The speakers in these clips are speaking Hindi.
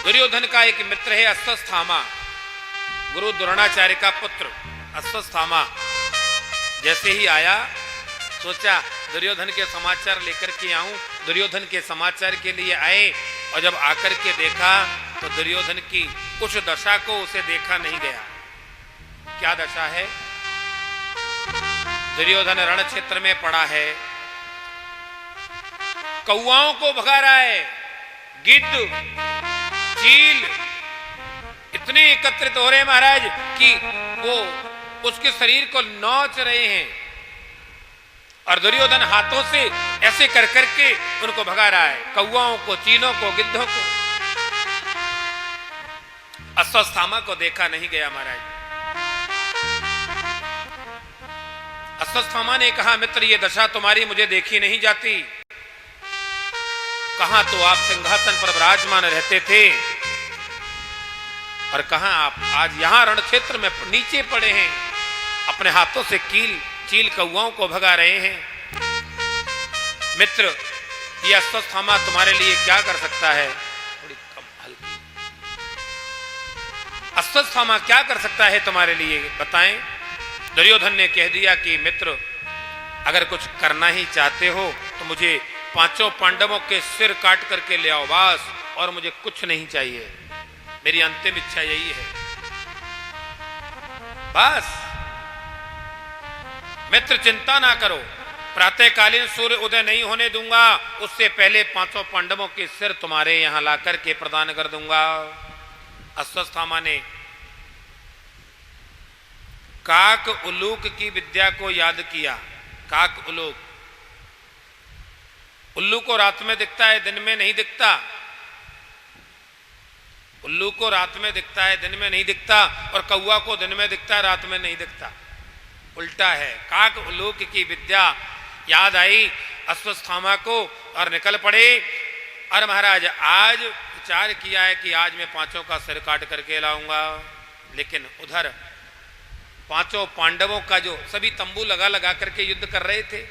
दुर्योधन का एक मित्र है अश्वत्थामा, गुरु द्रोणाचार्य का पुत्र अश्वत्थामा। जैसे ही आया सोचा दुर्योधन के समाचार लेकर के आऊं। दुर्योधन के समाचार के लिए आए और जब आकर के देखा तो दुर्योधन की उस दशा को उसे देखा नहीं गया। क्या दशा है? दुर्योधन रण क्षेत्र में पड़ा है, कौआओं को भगा रहा है, गिद्ध चील इतने एकत्रित हो रहे हैं महाराज कि वो उसके शरीर को नोच रहे हैं और दुर्योधन हाथों से ऐसे कर करके उनको भगा रहा है, कौआओं को, चीलों को, गिद्धों को। अश्वत्थामा को देखा नहीं गया महाराज। अश्वत्थामा ने कहा मित्र ये दशा तुम्हारी मुझे देखी नहीं जाती। कहां तो आप सिंहासन पर विराजमान रहते थे और कहां आप आज यहां रण क्षेत्र में नीचे पड़े हैं, अपने हाथों से चील कौआओं को भगा रहे हैं। मित्र ये अश्वत्थामा तुम्हारे लिए क्या कर सकता है? थोड़ी कम हल्की। अश्वत्थामा क्या कर सकता है तुम्हारे लिए बताएं? दुर्योधन ने कह दिया कि मित्र अगर कुछ करना ही चाहते हो तो मुझे पांचों पांडवों के सिर काट करके ले आओ बस, और मुझे कुछ नहीं चाहिए। मेरी अंतिम इच्छा यही है बस। मित्र चिंता ना करो, प्रातःकालीन सूर्य उदय नहीं होने दूंगा, उससे पहले पांचों पांडवों के सिर तुम्हारे यहां ला करके प्रदान कर दूंगा। अश्वत्थामा ने काक उल्लूक की विद्या को याद किया। काक उल्लूक, उल्लू को रात में दिखता है, दिन में नहीं दिखता। उल्लू को रात में दिखता है, दिन में नहीं दिखता, और कौवा को दिन में दिखता है, रात में नहीं दिखता। उल्टा है। काक उल्लूक की विद्या याद आई अश्वत्थामा को और निकल पड़े। और महाराज आज विचार किया है कि आज मैं पांचों का सिर काट करके लाऊंगा। लेकिन उधर पांचों पांडवों का जो सभी तंबू लगा लगा करके युद्ध कर रहे थे,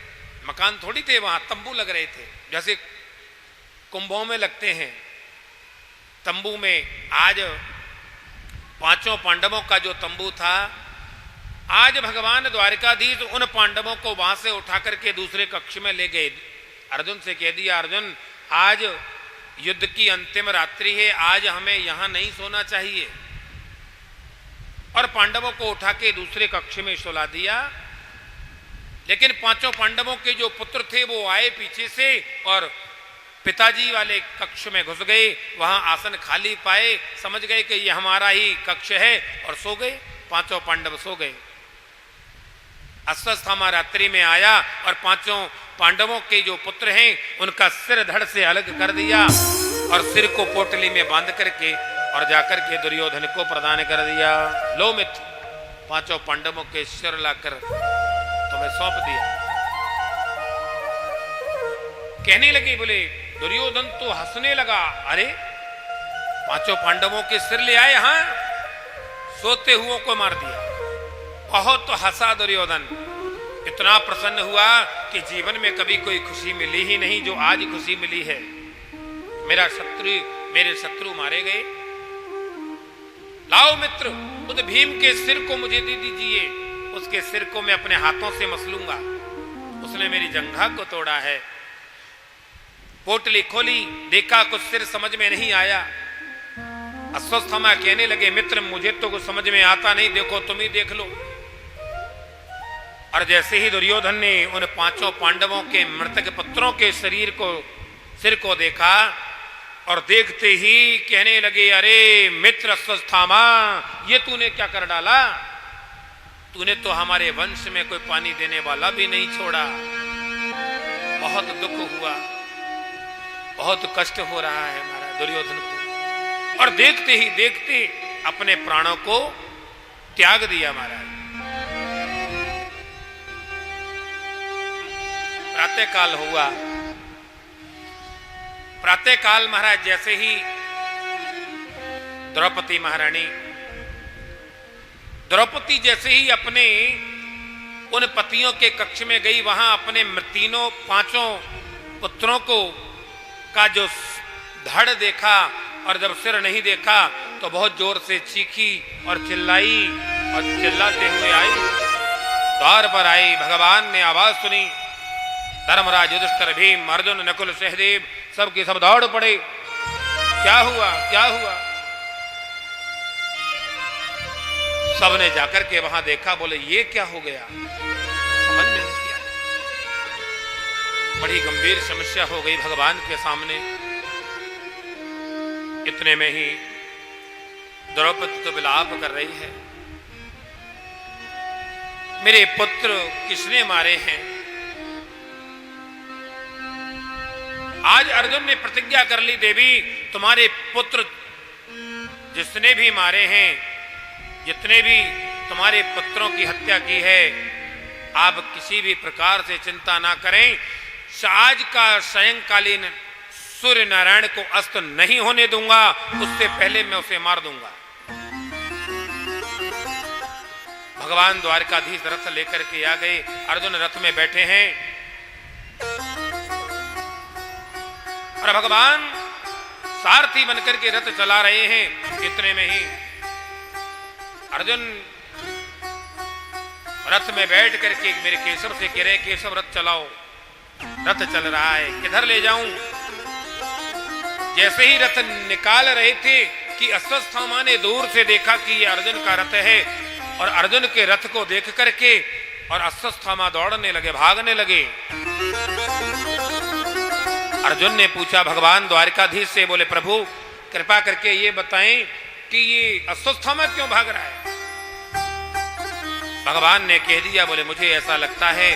मकान थोड़ी थे वहां, तंबू लग रहे थे जैसे कुंभों में लगते हैं। तंबू में आज पांचों पांडवों का जो तंबू था, आज भगवान द्वारिकाधीश उन पांडवों को वहां से उठा करके दूसरे कक्ष में ले गए। अर्जुन से कह दिया अर्जुन आज युद्ध की अंतिम रात्रि है, आज हमें यहां नहीं सोना चाहिए। और पांडवों को उठा के दूसरे कक्ष में सुला दिया। लेकिन पांचों पांडवों के जो पुत्र थे वो आए पीछे से और पिताजी वाले कक्ष में घुस गए, वहां आसन खाली पाए, समझ गए कि ये हमारा ही कक्ष है और सो गए। पांचों पांडव सो गए। अश्वत्थामा रात्रि में आया और पांचों पांडवों के जो पुत्र हैं उनका सिर धड़ से अलग कर दिया और सिर को पोटली में बांध करके और जाकर के दुर्योधन को प्रदान कर दिया। लो मित्र, पांचों पांडवों के सिर लाकर तुम्हें सौंप दिया। कहने लगे, बोले दुर्योधन तो हंसने लगा, अरे पांचों पांडवों के सिर ले आए, हाँ सोते हुओं को मार दिया। बहुत तो हंसा दुर्योधन, इतना प्रसन्न हुआ कि जीवन में कभी कोई खुशी मिली ही नहीं जो आज खुशी मिली है। मेरे शत्रु मारे गए। लाओ मित्र, उस भीम के सिर को मुझे दे दीजिए, उसके सिर को मैं अपने हाथों से मसलूंगा। उसने मेरी जंघा को तोड़ा है। पोटली खोली, देखा कुछ सिर समझ में नहीं आया। अश्वत्थामा कहने लगे, मित्र मुझे तो कुछ समझ में आता नहीं, देखो तुम ही देख लो। और जैसे ही दुर्योधन ने उन पांचों पांडवों के मृतक पुत्रों के सिर को देखा और देखते ही कहने लगे, अरे मित्र अश्वत्थामा, ये तूने क्या कर डाला? तूने तो हमारे वंश में कोई पानी देने वाला भी नहीं छोड़ा। बहुत दुख हुआ, बहुत कष्ट हो रहा है हमारा दुर्योधन को। और देखते ही देखते अपने प्राणों को त्याग दिया महाराज। प्रातःकाल हुआ। प्रातःकाल महाराज जैसे ही द्रौपदी जैसे ही अपने उन पतियों के कक्ष में गई, वहां अपने पांचों पुत्रों को का जो धड़ देखा, और जब सिर नहीं देखा तो बहुत जोर से चीखी और चिल्लाई और चिल्लाते हुए आई, द्वार पर आई। भगवान ने आवाज सुनी, धर्मराज युधिष्ठिर भीम अर्जुन नकुल सहदेव सब के सब दौड़ पड़े। क्या हुआ क्या हुआ? सबने जाकर के वहां देखा, बोले ये क्या हो गया, समझ में नहीं आया। बड़ी गंभीर समस्या हो गई भगवान के सामने। इतने में ही द्रौपदी तो विलाप कर रही है, मेरे पुत्र किसने मारे हैं? आज अर्जुन ने प्रतिज्ञा कर ली, देवी तुम्हारे पुत्र जिसने भी मारे हैं, जितने भी तुम्हारे पुत्रों की हत्या की है, आप किसी भी प्रकार से चिंता ना करें। आज का सायंकालीन सूर्य नारायण को अस्त नहीं होने दूंगा, उससे पहले मैं उसे मार दूंगा। भगवान द्वारकाधीश रथ लेकर के आ गए। अर्जुन रथ में बैठे हैं और भगवान सारथी बनकर के रथ चला रहे हैं। इतने में ही अर्जुन रथ में बैठ करके मेरे केशव से कह रहे, केशव रथ चलाओ। रथ चल रहा है, किधर ले जाऊं? जैसे ही रथ निकाल रहे थे कि अश्वत्थामा ने दूर से देखा कि ये अर्जुन का रथ है, और अर्जुन के रथ को देख करके और अश्वत्थामा दौड़ने लगे, भागने लगे। अर्जुन ने पूछा भगवान द्वारकाधीश से, बोले प्रभु कृपा करके ये बताएं कि ये अश्वत्थामा क्यों भाग रहा है? भगवान ने कह दिया, बोले मुझे ऐसा लगता है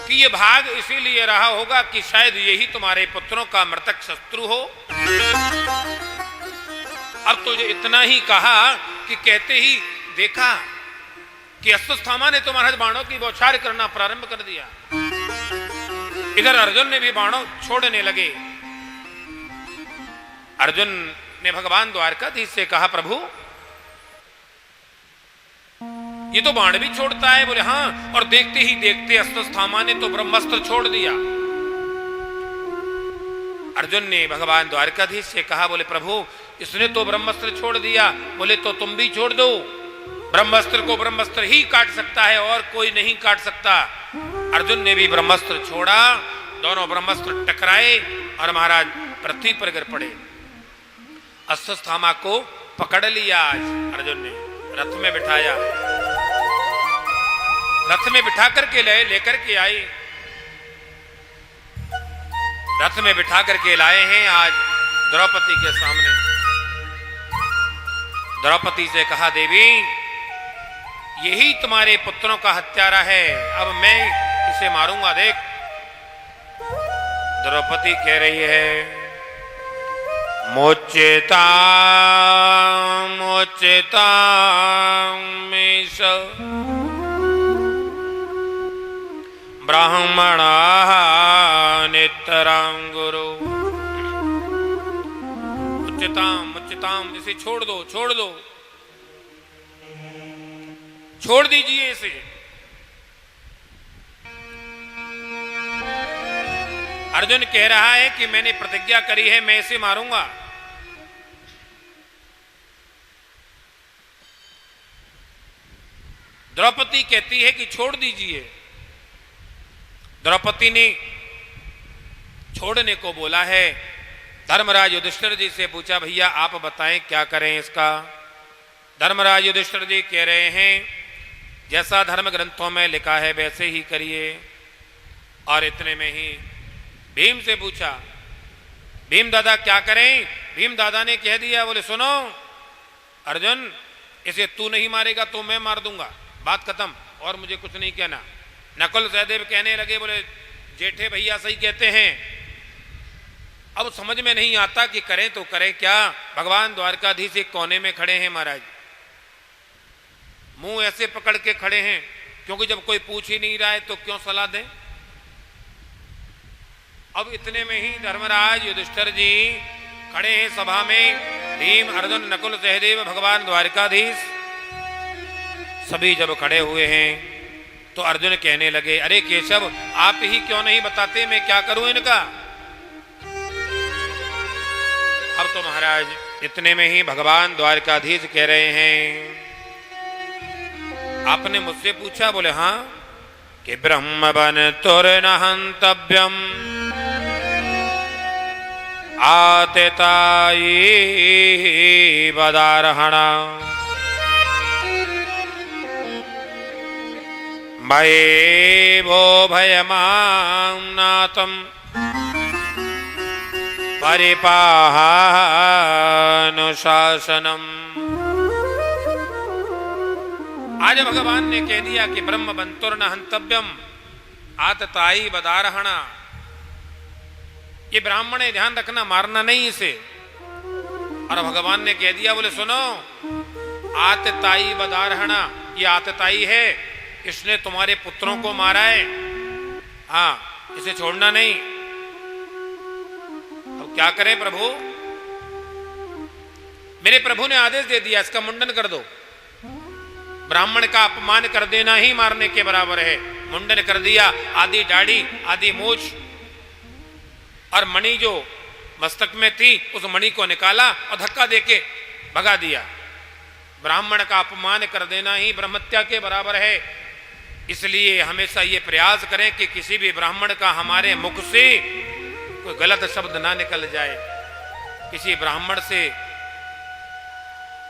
कि ये भाग इसीलिए रहा होगा कि शायद यही तुम्हारे पुत्रों का मृतक शत्रु हो। अब तो इतना ही कहा कि कहते ही देखा कि अश्वत्थामा ने तो महाराज बाणों की बौछार करना प्रारंभ कर दिया। इधर अर्जुन ने भी बाणों छोड़ने लगे। अर्जुन ने भगवान द्वारकाधीश से कहा, प्रभु ये तो बाण भी छोड़ता है? बोले हाँ, और देखते ही देखते अश्वत्थामा ने तो ब्रह्मास्त्र छोड़ दिया। अर्जुन ने भगवान द्वारकाधीश से कहा, बोले प्रभु इसने तो ब्रह्मास्त्र छोड़ दिया, बोले तो तुम भी छोड़ दो। ब्रह्मास्त्र को ब्रह्मास्त्र ही काट सकता है और कोई नहीं काट सकता। अर्जुन ने भी ब्रह्मास्त्र छोड़ा, दोनों ब्रह्मास्त्र टकराए और महाराज पृथ्वी पर गिर पड़े। अश्वत्थामा को पकड़ लिया आज अर्जुन ने, रथ में बिठाया, रथ में बिठा करके लेकर के आए, रथ में बिठा करके लाए हैं आज द्रौपदी के सामने। द्रौपदी से कहा, देवी यही तुम्हारे पुत्रों का हत्यारा है, अब मैं इसे मारूंगा, देख। द्रौपदी कह रही है, मोचेता मोचेता मेष ब्राह्मणा नितरां गुरु। मुच्यताम मुच्यताम, इसे छोड़ दो, छोड़ दो, छोड़ दीजिए इसे। अर्जुन कह रहा है कि मैंने प्रतिज्ञा करी है, मैं इसे मारूंगा। द्रौपदी कहती है कि छोड़ दीजिए। द्रौपदी ने छोड़ने को बोला है। धर्मराज युधिष्ठिर जी से पूछा, भैया आप बताएं क्या करें इसका? धर्मराज युधिष्ठिर जी कह रहे हैं, जैसा धर्म ग्रंथों में लिखा है वैसे ही करिए। और इतने में ही भीम से पूछा, भीम दादा क्या करें? भीम दादा ने कह दिया, बोले सुनो अर्जुन, इसे तू नहीं मारेगा तो मैं मार दूंगा, बात खत्म, और मुझे कुछ नहीं कहना। नकुल सहदेव कहने लगे, बोले जेठे भैया सही कहते हैं, अब समझ में नहीं आता कि करें तो करें क्या। भगवान द्वारकाधीश एक कोने में खड़े हैं महाराज, मुंह ऐसे पकड़ के खड़े हैं, क्योंकि जब कोई पूछ ही नहीं रहा है तो क्यों सलाह दें। अब इतने में ही धर्मराज युधिष्ठिर जी खड़े हैं सभा में, भीम अर्जुन नकुल सहदेव भगवान द्वारकाधीश सभी जब खड़े हुए हैं तो अर्जुन कहने लगे, अरे केशव आप ही क्यों नहीं बताते, मैं क्या करूं इनका? तो महाराज इतने में ही भगवान द्वारकाधीश कह रहे हैं, आपने मुझसे पूछा? बोले हाँ, कि ब्रह्म बन तुर न हंतव्यम आतिताई बदारहणा मये वो भयमां नातम परिपाहानुशासनम। आज भगवान ने कह दिया कि ब्रह्म बंतुर न हंतव्यम आतताई बदारहणा, ये ब्राह्मण है, ध्यान रखना, मारना नहीं इसे। और भगवान ने कह दिया, बोले सुनो, आतताई बदारहणा, ये आतताई है, इसने तुम्हारे पुत्रों को मारा है, हाँ, इसे छोड़ना नहीं। अब क्या करें प्रभु? मेरे प्रभु ने आदेश दे दिया, इसका मुंडन कर दो। ब्राह्मण का अपमान कर देना ही मारने के बराबर है। मुंडन कर दिया, आधी दाढ़ी आधी मूछ, और मणि जो मस्तक में थी उस मणि को निकाला और धक्का देके भगा दिया। ब्राह्मण का अपमान कर देना ही ब्रह्मत्या के बराबर है। इसलिए हमेशा ये प्रयास करें कि किसी भी ब्राह्मण का हमारे मुख से कोई गलत शब्द ना निकल जाए। किसी ब्राह्मण से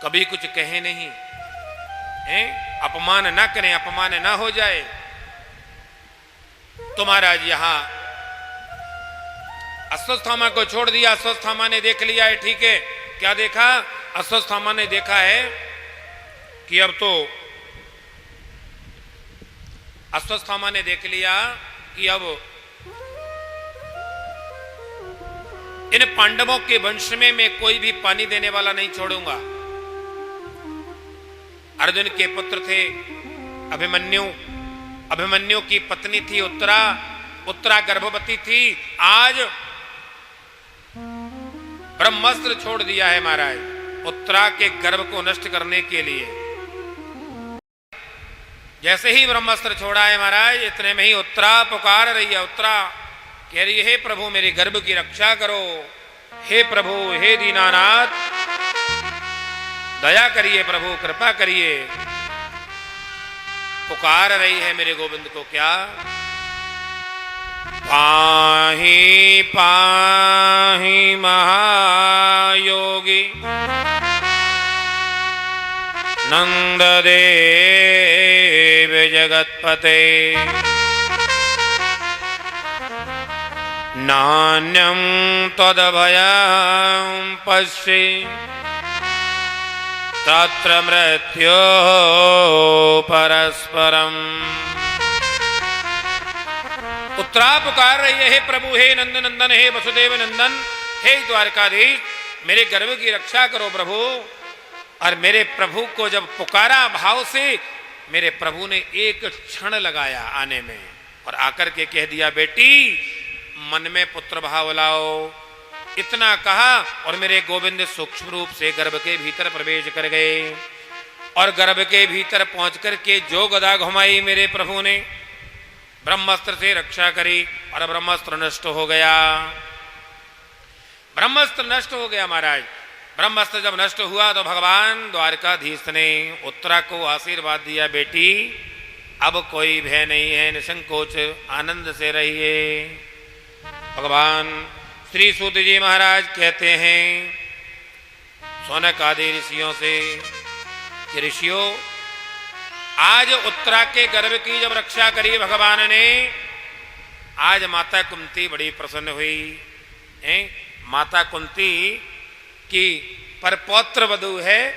कभी कुछ कहे नहीं, अपमान ना करें, अपमान ना हो जाए। तो महाराज यहां अश्वत्थामा को छोड़ दिया। अश्वत्थामा ने देख लिया है, ठीक है। क्या देखा? अश्वत्थामा ने देखा है कि अब तो अश्वत्थामा ने देख लिया कि अब इन पांडवों के वंश में मैं कोई भी पानी देने वाला नहीं छोड़ूंगा। अर्जुन के पुत्र थे अभिमन्यु, अभिमन्यु की पत्नी थी उत्तरा, उत्तरा गर्भवती थी। आज ब्रह्मास्त्र छोड़ दिया है महाराज उत्तरा के गर्भ को नष्ट करने के लिए। जैसे ही ब्रह्मास्त्र छोड़ा है महाराज, इतने में ही उत्तरा पुकार रही है। उत्तरा कह रही है, हे प्रभु मेरे गर्भ की रक्षा करो, हे प्रभु, हे दीनानाथ दया करिए, प्रभु कृपा करिए। पुकार रही है मेरे गोविंद को। क्या? पाहि पाहि महायोगी नंद देव जगतपते नान्यं तदभयं पश्ये तत्र मृत्यो परस्परम। उत्तरा पुकार रही है, हे प्रभु, हे नंद नंदन, हे वसुदेव नंदन, हे द्वारकाधीश, मेरे गर्भ की रक्षा करो प्रभु। और मेरे प्रभु को जब पुकारा भाव से, मेरे प्रभु ने एक क्षण लगाया आने में और आकर के कह दिया, बेटी मन में पुत्र भाव लाओ। इतना कहा और मेरे गोविंद सूक्ष्म रूप से गर्भ के भीतर प्रवेश कर गए। और गर्भ के भीतर पहुंच करके जो गदा घुमाई मेरे प्रभु ने, ब्रह्मास्त्र से रक्षा करी और ब्रह्मास्त्र नष्ट हो गया। ब्रह्मास्त्र नष्ट हो गया महाराज। ब्रह्मास्त्र जब नष्ट हुआ तो भगवान द्वारकाधीश ने उत्तरा को आशीर्वाद दिया, बेटी अब कोई भय नहीं है, निसंकोच आनंद से रहिए। भगवान श्री सूत जी महाराज कहते हैं सौनक आदि ऋषियों से कि ऋषियों, आज उत्तरा के गर्भ की जब रक्षा करी भगवान ने, आज माता कुंती बड़ी प्रसन्न हुई है। माता कुंती की परपौत्र वधु है।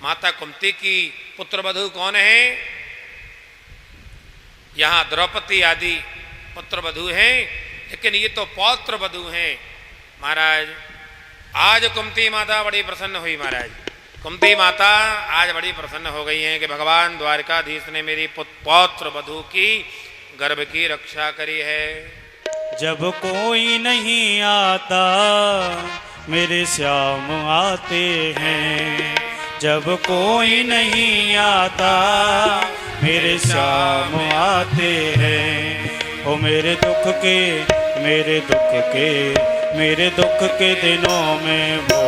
माता कुंती की पुत्र वधु कौन है? यहां द्रौपदी आदि पुत्र वधु हैं, लेकिन ये तो पौत्र वधु हैं महाराज। आज कुंती माता बड़ी प्रसन्न हुई महाराज। कुंती माता आज बड़ी प्रसन्न हो गई हैं कि भगवान द्वारकाधीश ने मेरी पौत्र वधु की गर्भ की रक्षा करी है। जब कोई नहीं आता मेरे श्याम आते हैं, जब कोई नहीं आता मेरे श्याम आते हैं। ओ मेरे दुख के, मेरे दुख के, मेरे दुख दुख के दिनों में वो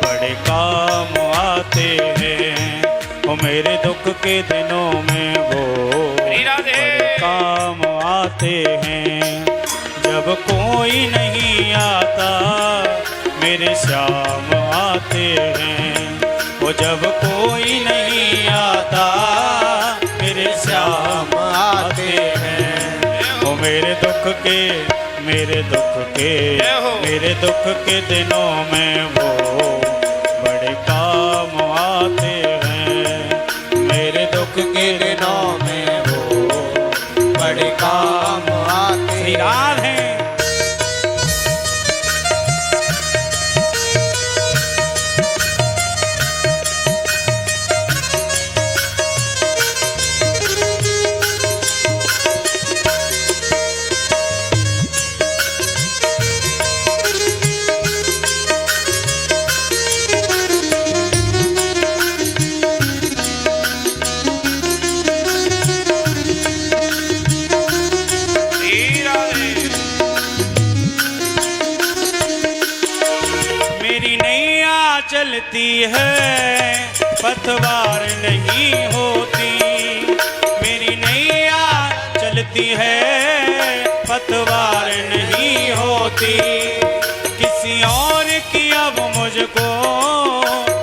बड़े काम आते हैं। वो मेरे दुख के दिनों में वो बड़े काम आते हैं। जब कोई नहीं आता मेरे श्याम आते हैं। वो जब कोई नहीं आता मेरे श्याम आते हैं। वो मेरे दुख के मेरे दुख के दिनों में वो बड़े काम आते हैं। मेरे दुख के दिनों में वो बड़े काम आते श्री राधे। चलती है पतवार नहीं होती। मेरी नैया चलती है पतवार नहीं होती। किसी और की अब मुझको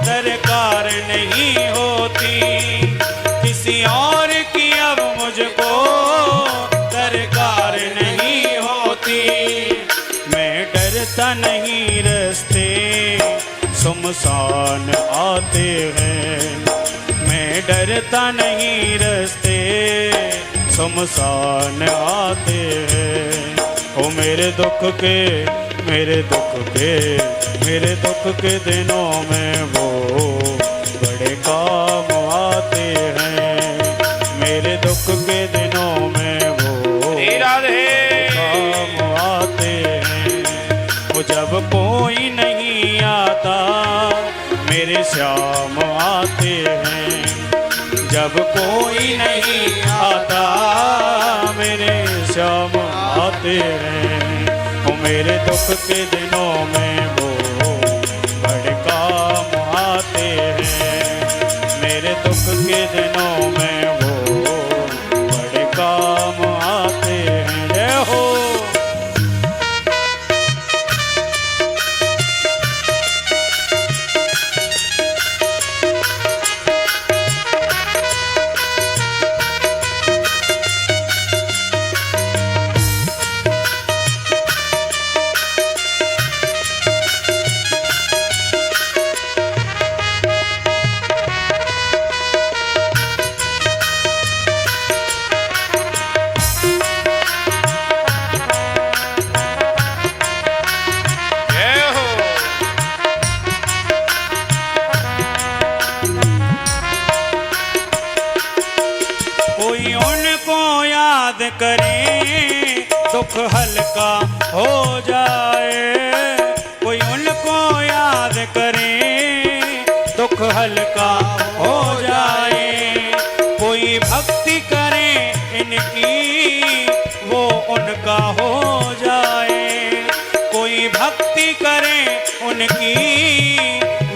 दरकार नहीं होती। किसी और की अब मुझको दरकार नहीं होती। मैं डरता नहीं रास्ते सुमसान आते हैं। मैं डरता नहीं रास्ते सुमसान आते हैं। ओ मेरे दुख के दिनों में वो बड़े काम आते हैं। मेरे दुख के दिनों में वो काम आते हैं। वो जब कोई नहीं आता मेरे श्याम आते हैं। जब कोई नहीं आता मेरे श्याम आते हैं। वो मेरे दुख के दिनों में वो बड़े काम आते हैं। मेरे दुख के दिनों में वो बड़े काम आते हैं। जय हो। करें दुख हल्का हो जाए। कोई उनको याद करे दुख हल्का हो जाए। कोई भक्ति करे इनकी वो उनका हो जाए। कोई भक्ति करे उनकी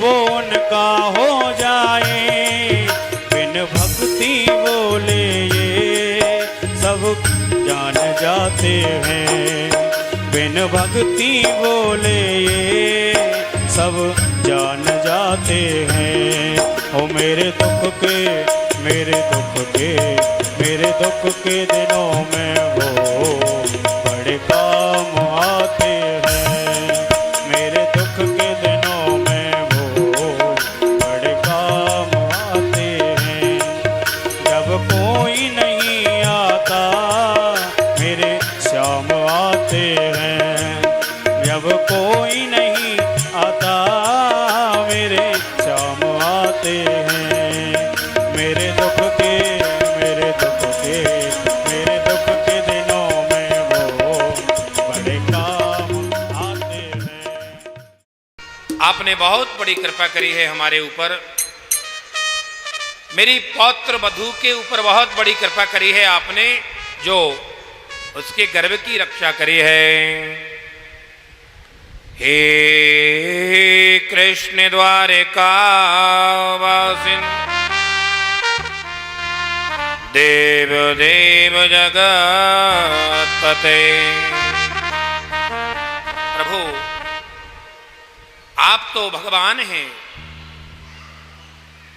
वो उनका हो जाए। बिन भक्ति बोले सब जान जाते हैं। बिन भक्ति बोले ये सब जान जाते हैं। ओ मेरे दुख के दिनों में वो बड़े काम आते हैं। मेरे दुख के दिनों में वो बड़े काम आते हैं। जब कोई नहीं आता मेरे श्याम आते हैं। जब कोई नहीं आता मेरे श्याम आते हैं। मेरे दुख के दिनों में वो बड़े काम आते हैं। आपने बहुत बड़ी कृपा करी है हमारे ऊपर। मेरी पौत्र वधू के ऊपर बहुत बड़ी कृपा करी है आपने, जो उसके गर्भ की रक्षा करी है। हे कृष्ण द्वारिकावासिन देव देव जगतपते। प्रभु आप तो भगवान हैं।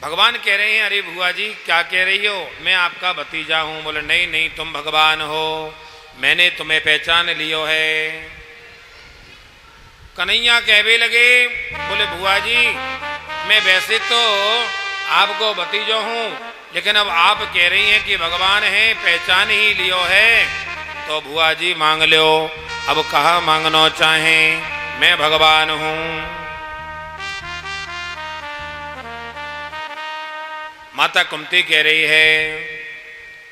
भगवान कह रहे हैं, अरे भुआ जी क्या कह रही हो, मैं आपका भतीजा हूं। बोले नहीं नहीं तुम भगवान हो, मैंने तुम्हें पहचान लियो है। कन्हैया कहवे लगे, बोले भुआ जी मैं वैसे तो आपको भतीजो हूं, लेकिन अब आप कह रही हैं कि भगवान हैं, पहचान ही लियो है, तो भुआ जी मांग लो। अब कहा मांगना चाहें, मैं भगवान हूं। माता कुंती कह रही है,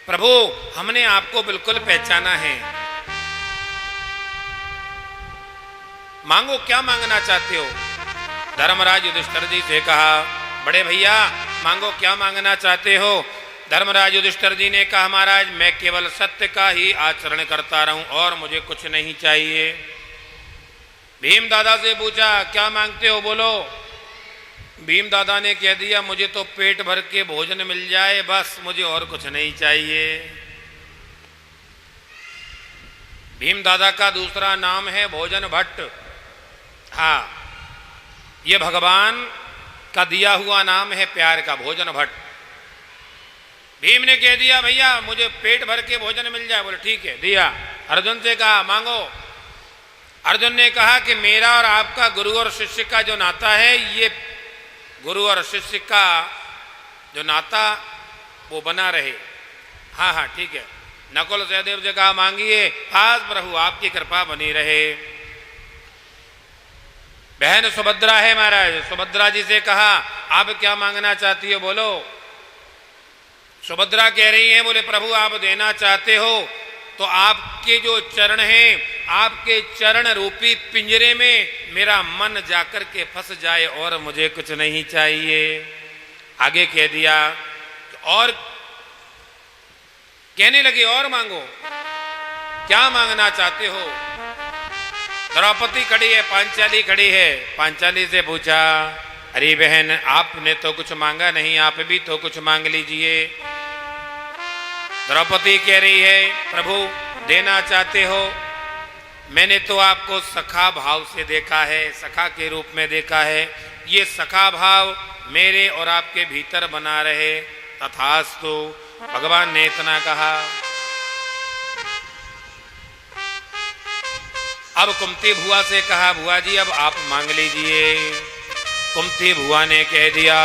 प्रभु हमने आपको बिल्कुल पहचाना है, मांगो क्या मांगना चाहते हो। धर्मराज युधिष्ठिर जी से कहा, बड़े भैया मांगो क्या मांगना चाहते हो। धर्मराज युधिष्ठिर जी ने कहा, महाराज मैं केवल सत्य का ही आचरण करता रहूं और मुझे कुछ नहीं चाहिए। भीम दादा से पूछा क्या मांगते हो, बोलो। भीम दादा ने कह दिया, मुझे तो पेट भर के भोजन मिल जाए बस, मुझे और कुछ नहीं चाहिए। भीम दादा का दूसरा नाम है भोजन भट्ट। हाँ, ये भगवान का दिया हुआ नाम है प्यार का, भोजन भट्ट। भीम ने कह दिया, भैया मुझे पेट भर के भोजन मिल जाए। बोले ठीक है, दिया। अर्जुन से कहा मांगो। अर्जुन ने कहा कि मेरा और आपका गुरु और शिष्य का जो नाता है, ये गुरु और शिष्य का जो नाता वो बना रहे। हाँ हाँ ठीक है। नकुल सहदेव जी कहा मांगिए, आज प्रभु आपकी कृपा बनी रहे। बहन सुभद्रा है महाराज, सुभद्रा जी से कहा आप क्या मांगना चाहती हो, बोलो। सुभद्रा कह रही हैं, बोले प्रभु आप देना चाहते हो तो आपके जो चरण हैं, आपके चरण रूपी पिंजरे में मेरा मन जाकर के फंस जाए और मुझे कुछ नहीं चाहिए। आगे कह दिया और कहने लगे और मांगो, क्या मांगना चाहते हो। द्रौपदी खड़ी है, पांचाली खड़ी है। पांचाली से पूछा, अरे बहन आपने तो कुछ मांगा नहीं, आप भी तो कुछ मांग लीजिए। द्रौपदी कह रही है, प्रभु देना चाहते हो, मैंने तो आपको सखा भाव से देखा है, सखा के रूप में देखा है, ये सखा भाव मेरे और आपके भीतर बना रहे, तथास्तु। भगवान ने इतना कहा। अब कुंती भुआ से कहा, भुआ जी अब आप मांग लीजिए। कुंती भुआ ने कह दिया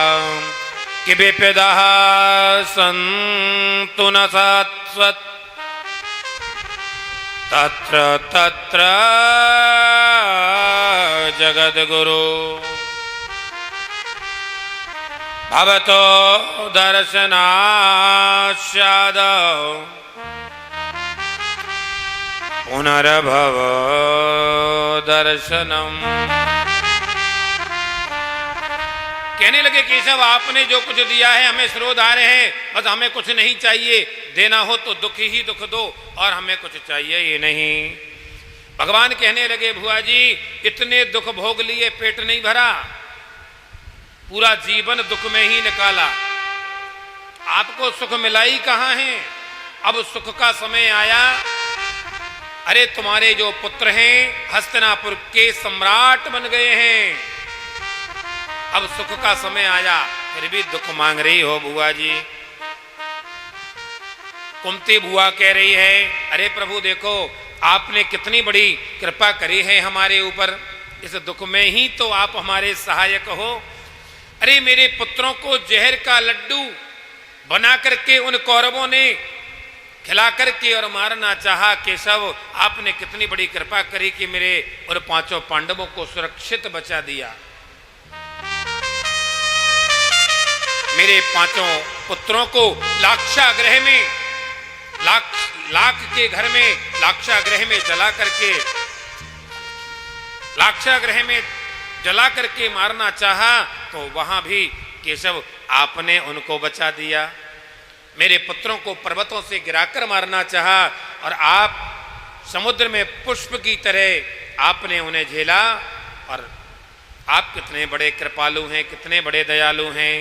कि विपदा सन्तु न सात्वत तत्र तत्र जगद्गुरु भवतो दर्शनास्याद पुनर्भव दर्शनम। कहने लगे केशव आपने जो कुछ दिया है हमें स्रोधार्य है, बस हमें कुछ नहीं चाहिए, देना हो तो दुख ही दुख दो और हमें कुछ चाहिए ही नहीं। भगवान कहने लगे, भुआ जी इतने दुख भोग लिए, पेट नहीं भरा, पूरा जीवन दुख में ही निकाला, आपको सुख मिला ही कहां है। अब सुख का समय आया, अरे तुम्हारे जो पुत्र हैं हस्तिनापुर के सम्राट बन गए हैं, अब सुख का समय आया फिर भी दुख मांग रही हो बुआ जी। कुंती बुआ कह रही है, अरे प्रभु देखो आपने कितनी बड़ी कृपा करी है हमारे ऊपर, इस दुख में ही तो आप हमारे सहायक हो। अरे मेरे पुत्रों को जहर का लड्डू बना करके उन कौरवों ने खिला करके और मारना चाहा। केशव आपने कितनी बड़ी कृपा करी कि मेरे और पांचों पांडवों को सुरक्षित बचा दिया, मेरे पांचों पुत्रों को लाक्षागृह में लाख के घर में लाक्षागृह में जला करके मारना चाहा तो वहां भी केशव आपने उनको बचा दिया। मेरे पुत्रों को पर्वतों से गिराकर मारना चाहा और आप समुद्र में पुष्प की तरह आपने उन्हें झेला और आप कितने बड़े कृपालु हैं, कितने बड़े दयालु हैं।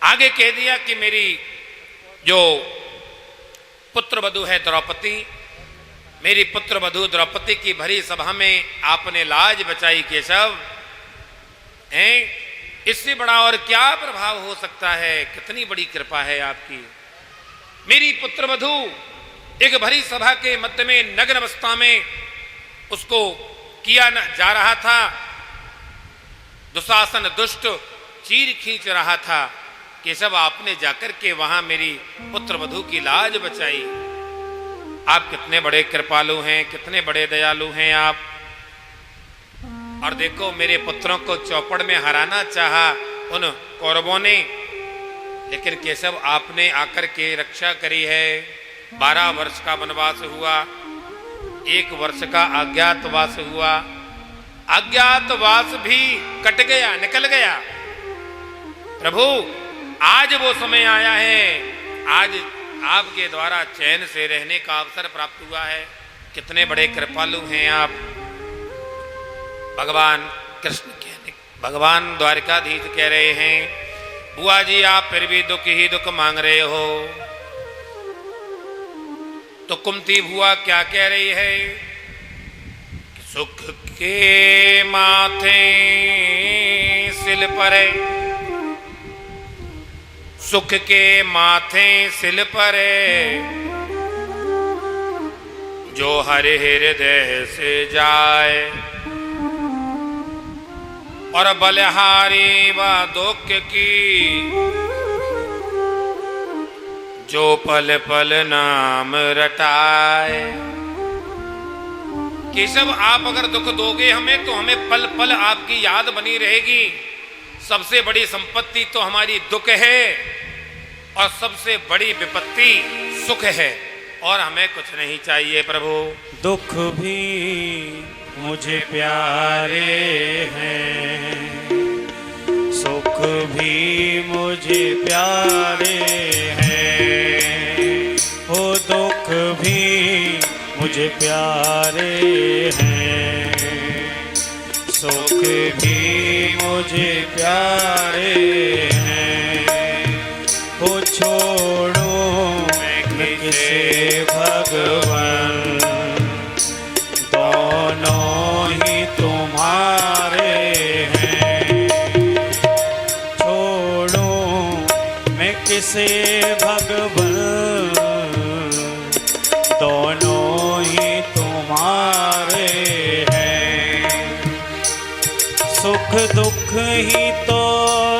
आगे कह दिया कि मेरी जो पुत्र वधू है द्रौपदी, मेरी पुत्र वधू द्रौपदी की भरी सभा में आपने लाज बचाई केशव हैं। इससे बड़ा और क्या प्रभाव हो सकता है, कितनी बड़ी कृपा है आपकी। मेरी पुत्र वधू एक भरी सभा के मध्य में नग्न अवस्था में उसको किया जा रहा था, दुशासन दुष्ट चीर खींच रहा था। केशव आपने जाकर के वहां मेरी पुत्र वधू की लाज बचाई। आप कितने बड़े कृपालु हैं, कितने बड़े दयालु हैं आप। और देखो मेरे पुत्रों को चौपड़ में हराना चाहा उन कौरवों ने, लेकिन केशव आपने आकर के रक्षा करी है। 12 वर्ष का वनवास हुआ, 1 वर्ष का अज्ञातवास हुआ। अज्ञातवास भी कट गया, निकल गया। प्रभु आज वो समय आया है, आज आपके द्वारा चैन से रहने का अवसर प्राप्त हुआ है। कितने बड़े कृपालु हैं आप। भगवान कृष्ण भगवान द्वारिकाधीश कह रहे हैं, बुआ जी आप फिर भी दुख ही दुख मांग रहे हो। तो कुंती बुआ क्या कह रही है, सुख के माथे सिल पर, सुख के माथे सिल पर जो हरि हृदय से जाए, और बलिहारी व दुख की जो पल पल नाम रटाए। केशव आप अगर दुख दोगे हमें तो हमें पल पल आपकी याद बनी रहेगी। सबसे बड़ी संपत्ति तो हमारी दुख है और सबसे बड़ी विपत्ति सुख है, और हमें कुछ नहीं चाहिए प्रभु। दुख भी मुझे प्यारे हैं, सुख भी मुझे प्यारे हैं, वो दुख भी मुझे प्यारे हैं, सुख भी मुझे प्यारे हैं। वो छोड़ो मैं किसे भगवान, दोनों ही तुम्हारे हैं। छोड़ो मैं किसे भगवान, दोनों ही तुम्हारे हैं। सुख दुख ही तो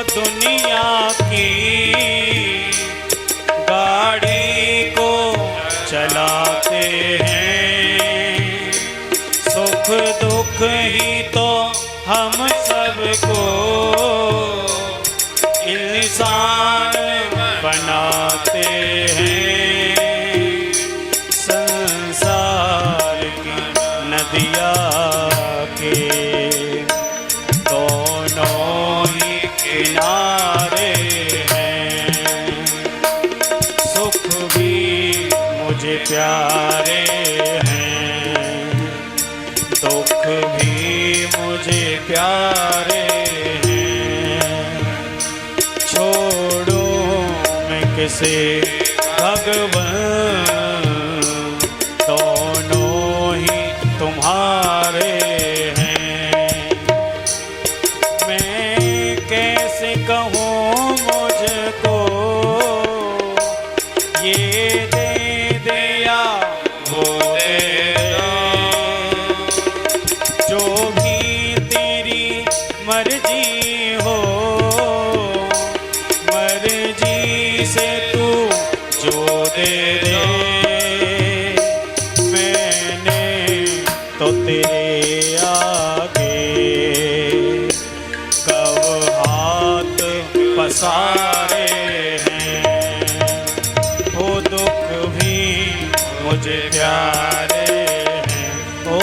दुनिया की गाड़ी को चलाते हैं। सुख दुख ही तो हम सबको इंसान बनाते हैं। संसार की नदिया के दोनों ही किनारे हैं। सुख भी मुझे प्यारे हैं, दुख भी मुझे प्यारे हैं। छोड़ो मैं किसे भगवान, दोनों ही तुम्हारे हैं। मैं कैसे कहूँ मुझको ये दे दिया वो दे दो, जो भी तेरी मर्जी हो, मर्जी से तू जो दे दे। मैंने तो तेरे आगे कब हाथ पसारे हैं। वो दुख भी मुझे प्यारे हैं, ओ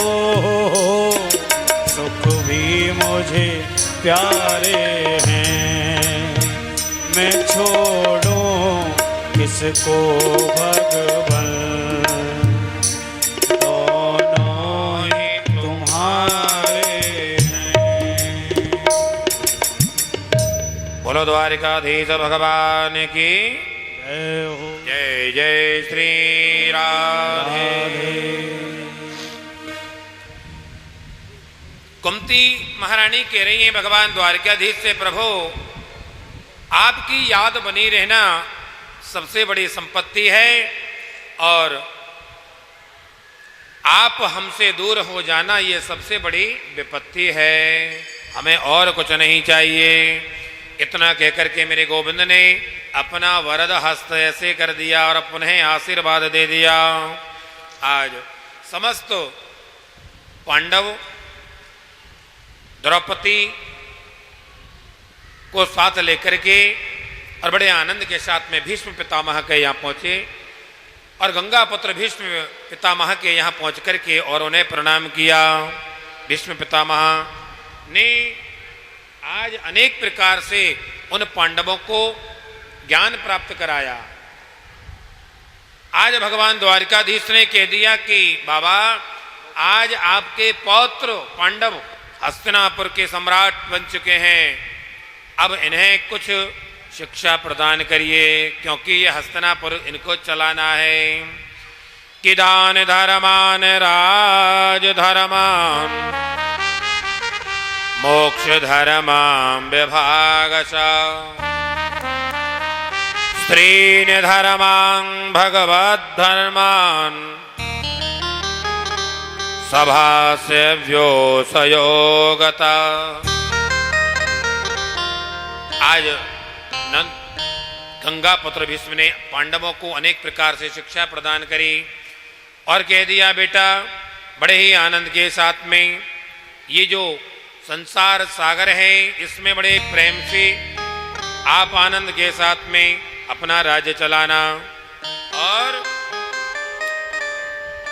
सुख भी मुझे प्यारे हैं। मैं छोड़ूं किसको भगवान, दोनों ही तुम्हारे बोलो द्वारिकाधीश भगवान की जय हो। जय जय श्री राधे। कुंती महारानी कह रही हैं भगवान द्वारिकाधीश से, प्रभु आपकी याद बनी रहना सबसे बड़ी संपत्ति है और आप हमसे दूर हो जाना ये सबसे बड़ी विपत्ति है, हमें और कुछ नहीं चाहिए। इतना कहकर के मेरे गोविंद ने अपना वरद हस्त ऐसे कर दिया और पुनः आशीर्वाद दे दिया। आज समस्त पांडव द्रौपदी को साथ लेकर के और बड़े आनंद के साथ में भीष्म पितामह के यहाँ पहुंचे और गंगा पुत्र भीष्म पितामह के यहाँ पहुंच करके और उन्हें प्रणाम किया। भीष्म पितामह ने आज अनेक प्रकार से उन पांडवों को ज्ञान प्राप्त कराया। आज भगवान द्वारिकाधीश ने कह दिया कि बाबा आज आपके पौत्र पांडव हस्तिनापुर के सम्राट बन चुके हैं, अब इन्हें कुछ शिक्षा प्रदान करिए क्योंकि ये हस्तिनापुर इनको चलाना है। कि दान धर्मान राज धर्मान मोक्ष धर्मां विभागश स्त्रीन धर्मां भगवद धर्मान सभास्य व्योसयोगता। आज गंगा पुत्र भीष्म ने पांडवों को अनेक प्रकार से शिक्षा प्रदान करी और कह दिया बेटा बड़े ही आनंद के साथ में ये जो संसार सागर है इसमें बड़े प्रेम से आप आनंद के साथ में अपना राज्य चलाना और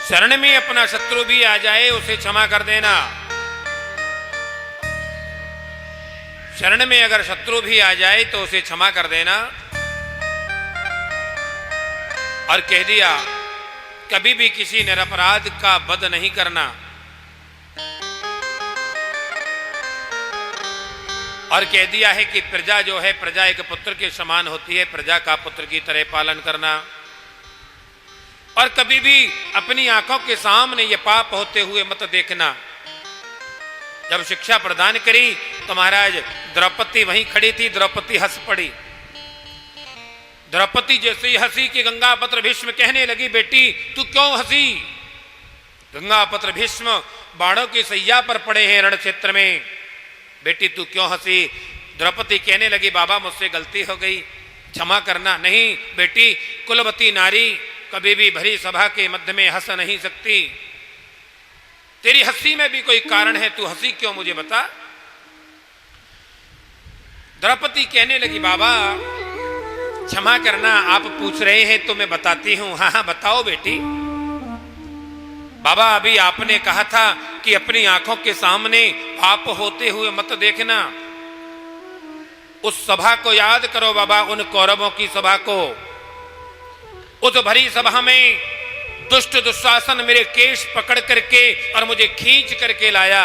शरण में अपना शत्रु भी आ जाए उसे क्षमा कर देना। शरण में अगर शत्रु भी आ जाए तो उसे क्षमा कर देना। और कह दिया कभी भी किसी निरपराध का वध नहीं करना और कह दिया है कि प्रजा जो है प्रजा एक पुत्र के समान होती है, प्रजा का पुत्र की तरह पालन करना और कभी भी अपनी आंखों के सामने ये पाप होते हुए मत देखना। जब शिक्षा प्रदान करी तो महाराज द्रौपदी वहीं खड़ी थी, द्रौपदी हंस पड़ी। द्रौपदी जैसे ही हंसी कि गंगापुत्र भीष्म कहने लगी बेटी तू क्यों हंसी? गंगापुत्र भीष्म बाणों की सैया पर पड़े हैं रण क्षेत्र में, बेटी तू क्यों हंसी? द्रौपदी कहने लगी बाबा मुझसे गलती हो गई, क्षमा करना। नहीं बेटी, कुलवती नारी कभी भी भरी सभा के मध्य में हंस नहीं सकती, तेरी हंसी में भी कोई कारण है, तू हंसी क्यों मुझे बता। द्रौपदी कहने लगी बाबा क्षमा करना, आप पूछ रहे हैं तो मैं बताती हूं। हाँ हाँ बताओ बेटी। बाबा अभी आपने कहा था कि अपनी आंखों के सामने पाप होते हुए मत देखना। उस सभा को याद करो बाबा, उन कौरवों की सभा को। उस भरी सभा में दुष्ट दुशासन मेरे केश पकड़ करके और मुझे खींच करके लाया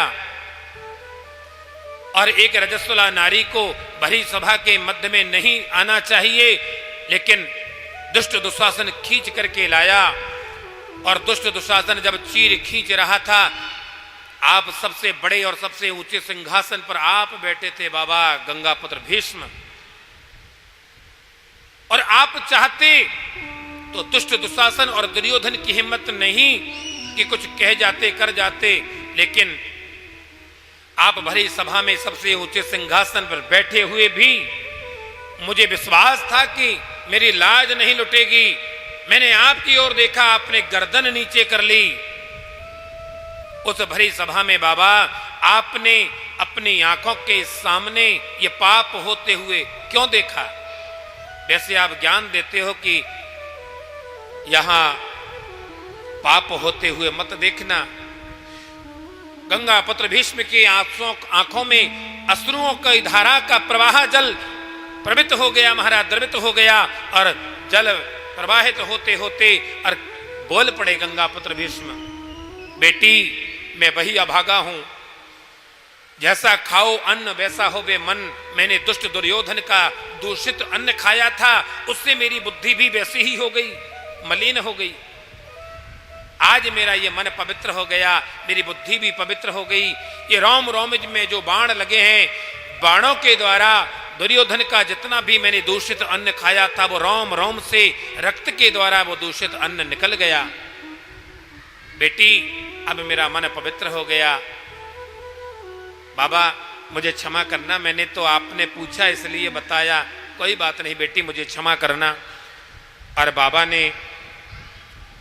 और एक रजस्वला नारी को भरी सभा के मध्य में नहीं आना चाहिए, लेकिन दुष्ट दुशासन खींच करके लाया और दुष्ट दुशासन जब चीर खींच रहा था, आप सबसे बड़े और सबसे ऊंचे सिंहासन पर आप बैठे थे बाबा गंगापुत्र भीष्म, और आप चाहते तो दुष्ट दुशासन और दुर्योधन की हिम्मत नहीं कि कुछ कह जाते कर जाते, लेकिन आप भरी सभा में सबसे ऊंचे सिंहासन पर बैठे हुए भी मुझे विश्वास था कि मेरी लाज नहीं लुटेगी। मैंने आपकी ओर देखा, आपने गर्दन नीचे कर ली। उस भरी सभा में बाबा आपने अपनी आंखों के सामने ये पाप होते हुए क्यों देखा? वैसे आप ज्ञान देते हो कि यहां पाप होते हुए मत देखना। गंगा पुत्र भीष्म की आंखों में अश्रुओं की धारा का प्रवाह जल प्रवित हो गया महाराज, द्रवित हो गया और जल प्रवाहित होते होते और बोल पड़े गंगा पुत्र भीष्म, बेटी मैं वही अभागा हूं जैसा खाओ अन्न वैसा हो बे मन, मैंने दुष्ट दुर्योधन का दूषित अन्न खाया था, उससे मेरी बुद्धि भी वैसी ही हो गई, मलिन हो गई। आज मेरा ये मन पवित्र हो गया, मेरी बुद्धि भी पवित्र हो गई। ये रोम रोमज में जो बाण लगे हैं, बाणों के द्वारा दुर्योधन का जितना भी मैंने दूषित अन्न खाया था, वो रोम रोम से रक्त के द्वारा वो दूषित अन्न निकल गया। बेटी अब मेरा मन पवित्र हो गया। बाबा मुझे क्षमा करना, मैंने तो आपने पूछा इसलिए बताया, कोई बात नहीं बेटी मुझे क्षमा करना। और बाबा ने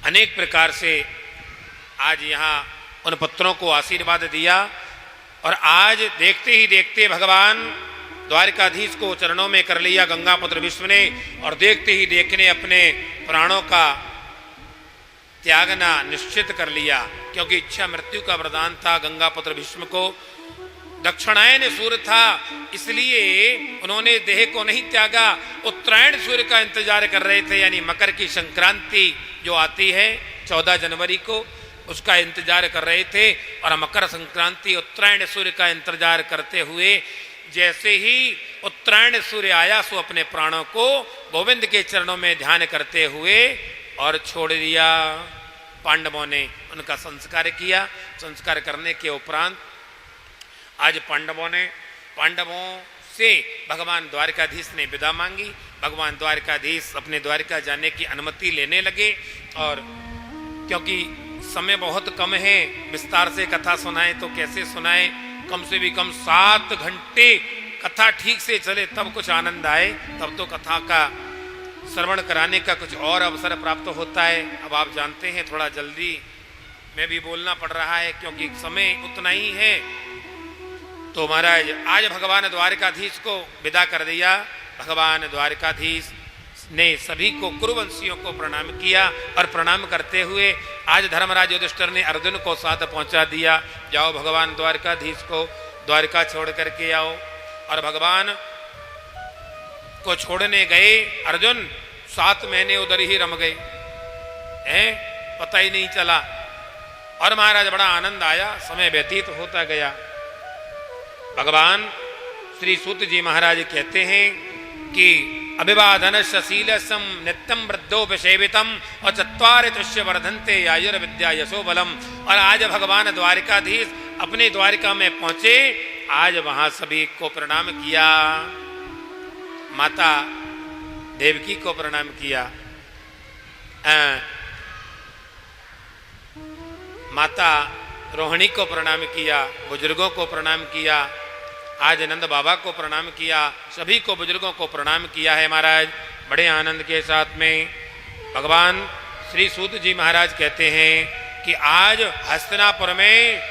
अनेक प्रकार से आज यहाँ उन पुत्रों को आशीर्वाद दिया। और आज देखते ही देखते भगवान द्वारकाधीश को चरणों में कर लिया गंगापुत्र भीष्म ने, और देखते ही देखने अपने प्राणों का त्यागना निश्चित कर लिया, क्योंकि इच्छा मृत्यु का वरदान था गंगापुत्र भीष्म को। दक्षिणायन सूर्य था, इसलिए उन्होंने देह को नहीं त्यागा, उत्तरायण सूर्य का इंतजार कर रहे थे, यानी मकर की संक्रांति जो आती है 14 जनवरी को, उसका इंतजार कर रहे थे। और मकर संक्रांति उत्तरायण सूर्य का इंतजार करते हुए जैसे ही उत्तरायण सूर्य आया, सो अपने प्राणों को गोविंद के चरणों में ध्यान करते हुए और छोड़ दिया। पांडवों ने उनका संस्कार किया। संस्कार करने के उपरांत आज पांडवों से भगवान द्वारकाधीश ने विदा मांगी। भगवान द्वारकाधीश अपने द्वारका जाने की अनुमति लेने लगे। और क्योंकि समय बहुत कम है, विस्तार से कथा सुनाएं तो कैसे सुनाएं, कम से भी कम 7 घंटे कथा ठीक से चले तब कुछ आनंद आए, तब तो कथा का श्रवण कराने का कुछ और अवसर प्राप्त होता है। अब आप जानते हैं थोड़ा जल्दी में भी बोलना पड़ रहा है, क्योंकि समय उतना ही है। तो महाराज आज भगवान द्वारकाधीश को विदा कर दिया। भगवान द्वारकाधीश ने सभी को कुरुवंशियों को प्रणाम किया, और प्रणाम करते हुए आज धर्मराज युधिष्ठिर ने अर्जुन को साथ पहुंचा दिया, जाओ भगवान द्वारकाधीश को द्वारका छोड़ करके आओ। और भगवान को छोड़ने गए अर्जुन 7 महीने उधर ही रम गए हैं, पता ही नहीं चला। और महाराज बड़ा आनंद आया, समय व्यतीत होता गया। भगवान श्री सूत जी महाराज कहते हैं कि अभिवादन शीलसम नित्यम वृद्धोपसेवितम और चत्वार तुष्य वर्धनते आयुर्विद्या यशो बलम। और आज भगवान द्वारकाधीश अपने द्वारका में पहुंचे। आज वहां सभी को प्रणाम किया, माता देवकी को प्रणाम किया, माता रोहिणी को प्रणाम किया, बुजुर्गों को प्रणाम किया, आज नंद बाबा को प्रणाम किया, सभी को बुजुर्गों को प्रणाम किया है महाराज बड़े आनंद के साथ में। भगवान श्री सूत जी महाराज कहते हैं कि आज हस्तिनापुर में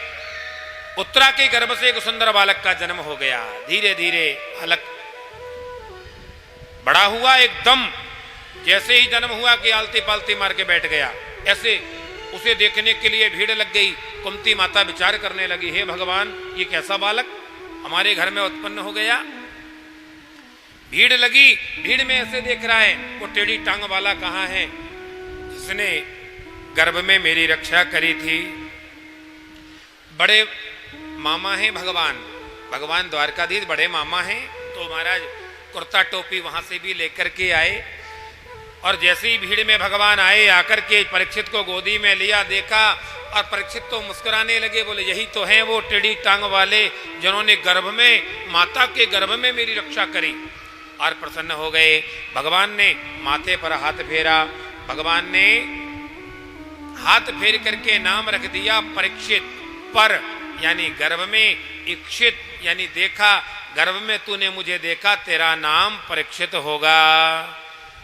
उत्तरा के गर्भ से एक सुंदर बालक का जन्म हो गया। धीरे धीरे बालक बड़ा हुआ, एकदम जैसे ही जन्म हुआ कि आलती पालती मार के बैठ गया। ऐसे उसे देखने के लिए भीड़ लग गई। कुंती माता विचार करने लगी, हे भगवान ये कैसा बालक हमारे घर में उत्पन्न हो गया। भीड़ लगी, भीड़ में ऐसे देख रहा है, वो टेढ़ी टांग वाला कहाँ है जिसने गर्भ में मेरी रक्षा करी थी। बड़े मामा हैं भगवान द्वारकाधीश बड़े मामा हैं। तो महाराज कुर्ता टोपी वहां से भी लेकर के आए। और जैसे ही भीड़ में भगवान आए, आकर के परीक्षित को गोदी में लिया, देखा, और परीक्षित तो मुस्कुराने लगे, बोले यही तो हैं वो टेढ़ी टांग वाले जिन्होंने गर्भ में, माता के गर्भ में मेरी रक्षा करी। और प्रसन्न हो गए। भगवान ने माथे पर हाथ फेरा। भगवान ने हाथ फेर करके नाम रख दिया परीक्षित। पर यानी गर्भ में, इक्षित यानी देखा, गर्भ में तूने मुझे देखा, तेरा नाम परीक्षित होगा।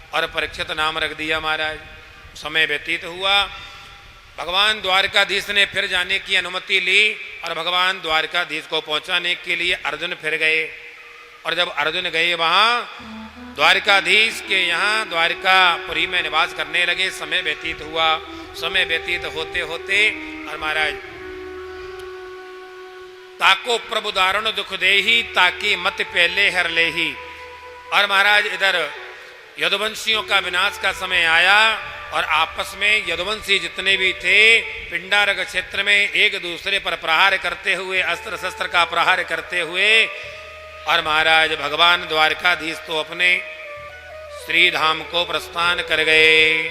और परीक्षित नाम रख दिया महाराज। समय व्यतीत हुआ। भगवान द्वारकाधीश ने फिर जाने की अनुमति ली, और भगवान द्वारकाधीश को पहुंचाने के लिए अर्जुन फिर गए। और जब अर्जुन गए वहां द्वारकाधीश के यहाँ द्वारकापुरी में निवास करने लगे, समय व्यतीत हुआ। समय व्यतीत होते होते और महाराज ताको प्रभु दारुण दुख देही, ताकि मत पहले हर लेही। और महाराज इधर यदुवंशियों का विनाश का समय आया। और आपस में यदुवंशी जितने भी थे पिंडारक क्षेत्र में एक दूसरे पर प्रहार करते हुए, अस्त्र शस्त्र का प्रहार करते हुए, और महाराज भगवान द्वारकाधीश तो अपने श्री धाम को प्रस्थान कर गए,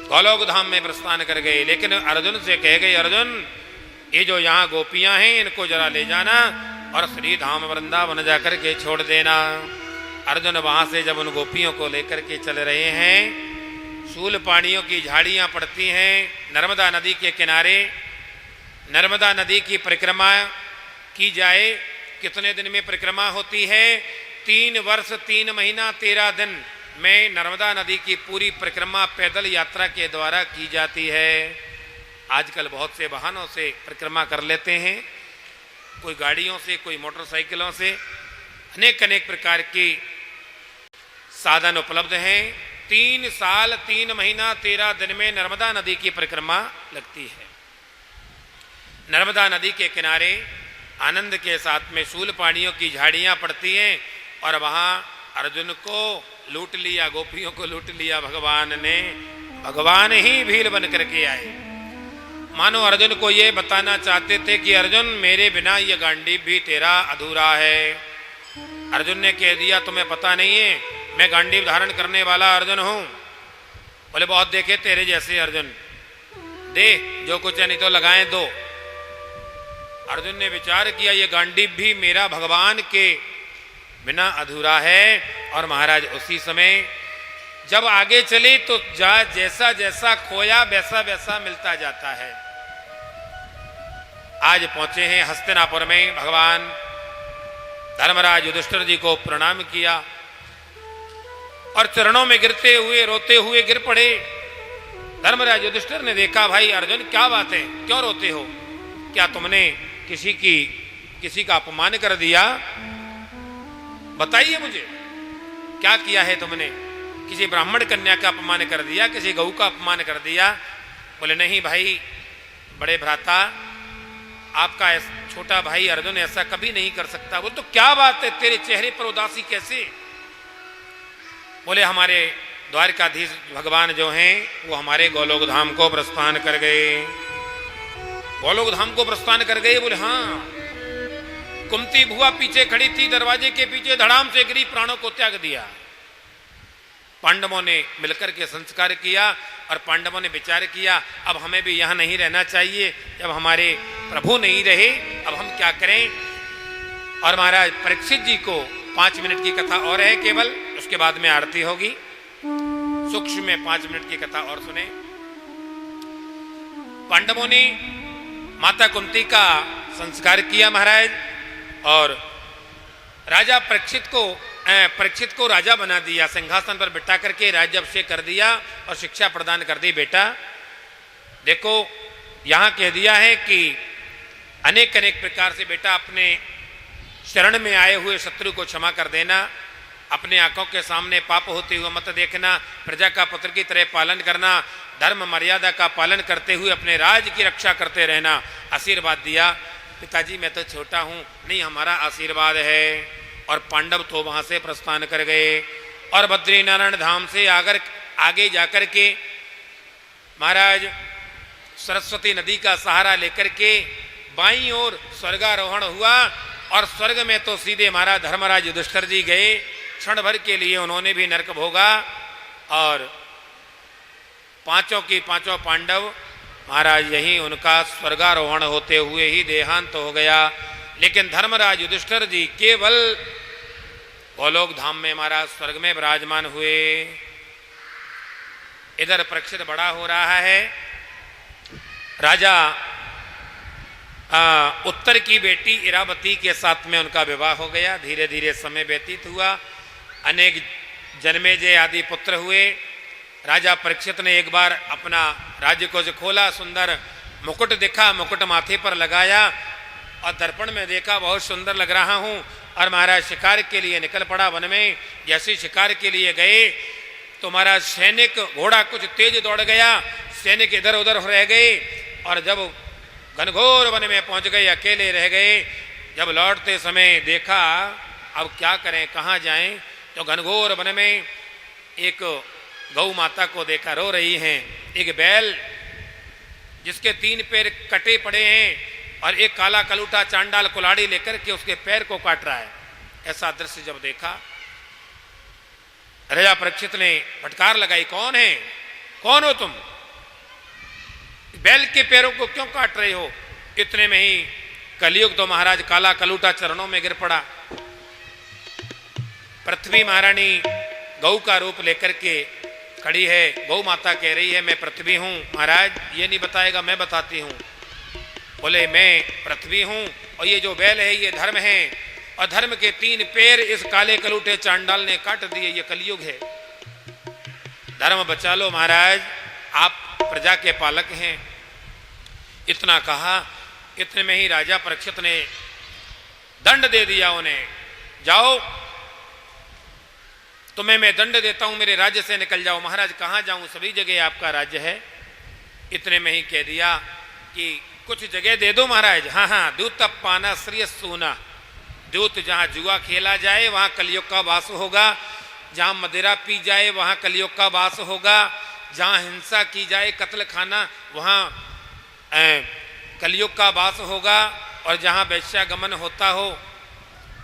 गोलोक धाम में प्रस्थान कर गए। लेकिन अर्जुन से कह गए, अर्जुन ये जो यहाँ गोपियां हैं इनको जरा ले जाना और श्री धाम वृंदावन जाकर के छोड़ देना। अर्जुन वहां से जब उन गोपियों को लेकर के चल रहे हैं, शूल पानियों की झाड़ियां पड़ती हैं नर्मदा नदी के किनारे। नर्मदा नदी की परिक्रमा की जाए, कितने दिन में परिक्रमा होती है? 3 वर्ष 3 महीना 13 दिन में नर्मदा नदी की पूरी परिक्रमा पैदल यात्रा के द्वारा की जाती है। आजकल बहुत से वाहनों से परिक्रमा कर लेते हैं, कोई गाड़ियों से, कोई मोटरसाइकिलों से, अनेक अनेक प्रकार की साधन उपलब्ध हैं। 3 साल 3 महीना 13 दिन में नर्मदा नदी की परिक्रमा लगती है। नर्मदा नदी के किनारे आनंद के साथ में शूल पानियों की झाड़ियां पड़ती हैं और वहां अर्जुन को लूट लिया, गोपियों को लूट लिया भगवान ने। भगवान ही भील बन करके आए, मानो अर्जुन को ये बताना चाहते थे कि अर्जुन मेरे बिना ये गांडीव भी तेरा अधूरा है। अर्जुन ने कह दिया तुम्हें पता नहीं है मैं गांडीव धारण करने वाला अर्जुन हूं। बोले बहुत देखे तेरे जैसे अर्जुन, दे जो कुछ है, नहीं तो लगाएं दो। अर्जुन ने विचार किया ये गांडीव भी मेरा भगवान के बिना अधूरा है। और महाराज उसी समय जब आगे चले तो जैसा जैसा खोया वैसा वैसा मिलता जाता है। आज पहुंचे हैं हस्तिनापुर में, भगवान धर्मराज युधिष्ठिर जी को प्रणाम किया और चरणों में गिरते हुए रोते हुए गिर पड़े। धर्मराज युधिष्ठिर ने देखा, भाई अर्जुन क्या बात है, क्यों रोते हो? क्या तुमने किसी का अपमान कर दिया? बताइए मुझे, क्या किया है तुमने? किसी ब्राह्मण कन्या का अपमान कर दिया, किसी गऊ का अपमान कर दिया? बोले नहीं भाई, बड़े भ्राता, आपका छोटा भाई अर्जुन ऐसा कभी नहीं कर सकता। बोले तो क्या बात है, तेरे चेहरे पर उदासी कैसे? बोले हमारे द्वारकाधीश भगवान जो हैं वो हमारे गोलोक धाम को प्रस्थान कर गए। गोलोक धाम को प्रस्थान कर गए? बोले हाँ। कुंती भुआ पीछे खड़ी थी, दरवाजे के पीछे धड़ाम से गिरी, प्राणों को त्याग दिया। पांडवों ने मिलकर के संस्कार किया और पांडवों ने विचार किया अब हमें भी यहाँ नहीं रहना चाहिए, जब हमारे प्रभु नहीं रहे अब हम क्या करें। और महाराज परीक्षित जी को 5 मिनट की कथा और है केवल, उसके बाद में आरती होगी। सूक्ष्म में 5 मिनट की कथा और सुने। पांडवों ने माता कुंती का संस्कार किया महाराज, और राजा परीक्षित को राजा बना दिया, सिंहासन पर बिठा करके राज्याभिषेक कर दिया और शिक्षा प्रदान कर दी। बेटा देखो यहाँ कह दिया है कि अनेक अनेक प्रकार से बेटा अपने शरण में आए हुए शत्रु को क्षमा कर देना, अपने आंखों के सामने पाप होते हुए मत देखना, प्रजा का पुत्र की तरह पालन करना, धर्म मर्यादा का पालन करते हुए अपने राज की रक्षा करते रहना। आशीर्वाद दिया। पिताजी मैं तो छोटा हूँ, नहीं हमारा आशीर्वाद है। और पांडव तो वहां से प्रस्थान कर गए और बद्रीनारायण धाम से आगे जाकर के महाराज सरस्वती नदी का सहारा लेकर के बाईं ओर स्वर्गारोहण हुआ। और स्वर्ग में तो सीधे महाराज धर्मराज युधिष्ठिर जी गए। क्षण भर के लिए उन्होंने भी नरक भोगा और पांचों पांडव महाराज यही उनका स्वर्गारोहण होते हुए ही देहांत हो गया। लेकिन धर्मराज युधिष्ठिर जी केवल गोलोक धाम में महाराज स्वर्ग में विराजमान हुए। इधर परीक्षित बड़ा हो रहा है। राजा उत्तर की बेटी इरावती के साथ में उनका विवाह हो गया। धीरे धीरे समय व्यतीत हुआ, अनेक जन्मेजय आदि पुत्र हुए। राजा परीक्षित ने एक बार अपना राज्य को खोला, सुंदर मुकुट दिखा, मुकुट माथे पर लगाया और दर्पण में देखा बहुत सुंदर लग रहा हूँ। और महाराज शिकार के लिए निकल पड़ा वन में। जैसे शिकार के लिए गए तो महाराज सैनिक घोड़ा कुछ तेज दौड़ गया, सैनिक इधर उधर रह गए और जब घनघोर वन में पहुंच गए अकेले रह गए। जब लौटते समय देखा अब क्या करें, कहाँ जाएं, तो घनघोर वन में एक गौ माता को देखा, रो रही हैं। एक बैल जिसके 3 पैर कटे पड़े हैं और एक काला कलूटा चांडाल कुल्हाड़ी लेकर के उसके पैर को काट रहा है। ऐसा दृश्य जब देखा, राजा परीक्षित ने फटकार लगाई, कौन है, कौन हो तुम, बैल के पैरों को क्यों काट रहे हो। इतने में ही कलयुग तो महाराज काला कलूटा चरणों में गिर पड़ा। पृथ्वी महारानी गौ का रूप लेकर के खड़ी है। गौ माता कह रही है मैं पृथ्वी हूं। महाराज ये नहीं बताएगा, मैं बताती हूं। बोले मैं पृथ्वी हूं और ये जो बैल है ये धर्म है, और धर्म के 3 पैर इस काले कलूटे चांडाल ने काट दिए। ये कलयुग है, धर्म बचा लो महाराज, आप प्रजा के पालक हैं। इतना कहा, इतने में ही राजा परीक्षित ने दंड दे दिया उन्हें, जाओ तुम्हें मैं दंड देता हूं, मेरे राज्य से निकल जाओ। महाराज कहां जाऊं, सभी जगह आपका राज्य है। इतने में ही कह दिया कि कुछ जगह दे दो महाराज। हाँ हाँ, दूत पाना श्रेय सोना, दूत जहां जुआ खेला जाए वहां कलयुग का वास होगा, जहां मदिरा पी जाए वहां कलयुग का वास होगा, जहां हिंसा की जाए कत्ल खाना वहां कलयुग का वास होगा, और जहां वैश्यागमन होता हो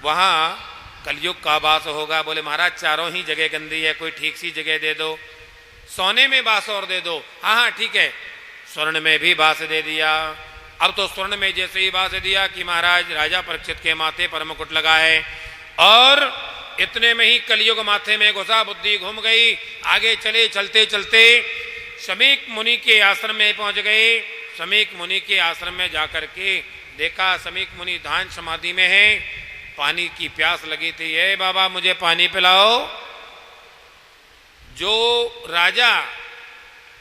वहां कलयुग का वास होगा। बोले महाराज चारों ही जगह गंदी है, कोई ठीक सी जगह दे दो, सोने में बास और दे दो। हाँ हाँ ठीक है, स्वर्ण में भी बास दे दिया। अब तो स्वर्ण में जैसे ही बास दिया कि महाराज राजा परीक्षित के माथे पर मुकुट लगा है, और इतने में ही कलयुग माथे में घुसा, बुद्धि घूम गई। आगे चले, चलते चलते शमीक मुनि के आश्रम में पहुंच गए। शमीक मुनि के आश्रम में जाकर के देखा, शमीक मुनि ध्यान समाधि में है, पानी की प्यास लगी थी। ए बाबा मुझे पानी पिलाओ। जो राजा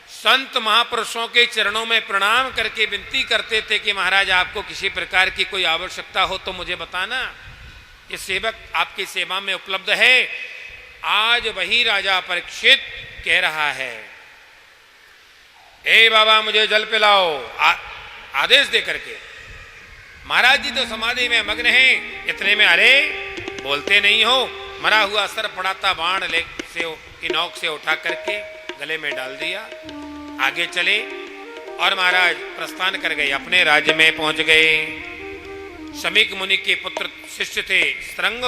संत महापुरुषों के चरणों में प्रणाम करके विनती करते थे कि महाराज आपको किसी प्रकार की कोई आवश्यकता हो तो मुझे बताना, ये सेवक आपकी सेवा में उपलब्ध है। आज वही राजा परीक्षित कह रहा है, ए बाबा मुझे जल पिलाओ, आदेश दे करके। महाराज जी तो समाधि में मग्न हैं। इतने में अरे बोलते नहीं हो, मरा हुआ सर पड़ाता बाण ले से की नोक से उठा करके गले में डाल दिया। आगे चले और महाराज प्रस्थान कर गए, अपने राज्य में पहुंच गए। शमीक मुनि के पुत्र शिष्य थे श्रृंग।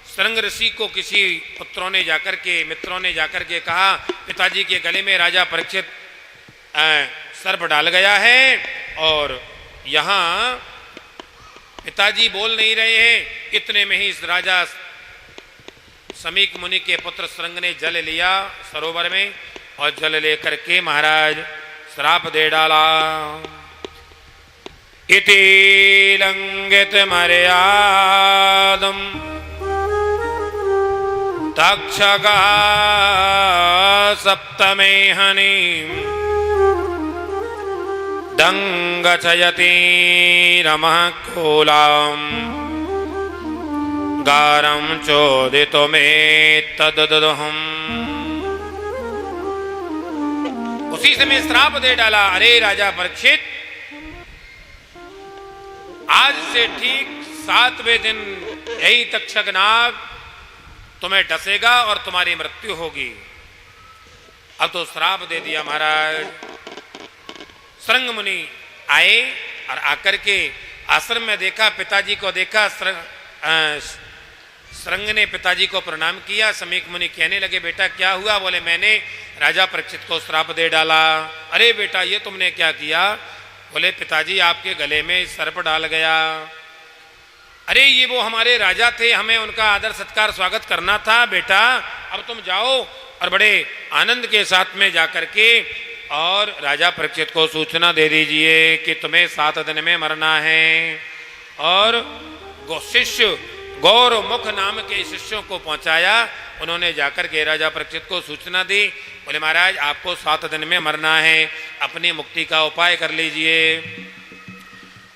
श्रृंग ऋषि को किसी पुत्रों ने जाकर के, मित्रों ने जाकर के कहा पिताजी के गले में राजा परीक्षित सर्प डाल गया है और यहाँ पिताजी बोल नहीं रहे हैं। इतने में ही इस राजा शमीक मुनि के पुत्र श्रृंग ने जल लिया सरोवर में, और जल लेकर के महाराज श्राप दे डाला। इति लंघित मर्यादम तक्षका सप्तमे हनि दंगचयति रमः कोलाम गारम चोदितो में तददहम। उसी समय श्राप दे डाला, अरे राजा परीक्षित आज से ठीक 7वें दिन यही तक्षक नाग तुम्हें डसेगा और तुम्हारी मृत्यु होगी। अब तो श्राप दे दिया महाराज। श्रृंग मुनि आए और आकर के आश्रम में देखा, पिताजी को देखा। श्रृंग ने पिताजी को प्रणाम किया। शमीक मुनि कहने लगे बेटा क्या हुआ। बोले मैंने राजा परीक्षित को श्राप दे डाला। अरे बेटा ये तुमने क्या किया। बोले पिताजी आपके गले में सर्प डाल गया। अरे ये वो हमारे राजा थे, हमें उनका आदर सत्कार स्वागत करना था बेटा। अब तुम जाओ और बड़े आनंद के साथ में जाकर के और राजा परीक्षित को सूचना दे दीजिए कि तुम्हें 7 दिन में मरना है। और शिष्य गौर मुख नाम के शिष्यों को पहुंचाया। उन्होंने जाकर के राजा परीक्षित को सूचना दी। बोले महाराज आपको 7 दिन में मरना है, अपनी मुक्ति का उपाय कर लीजिए।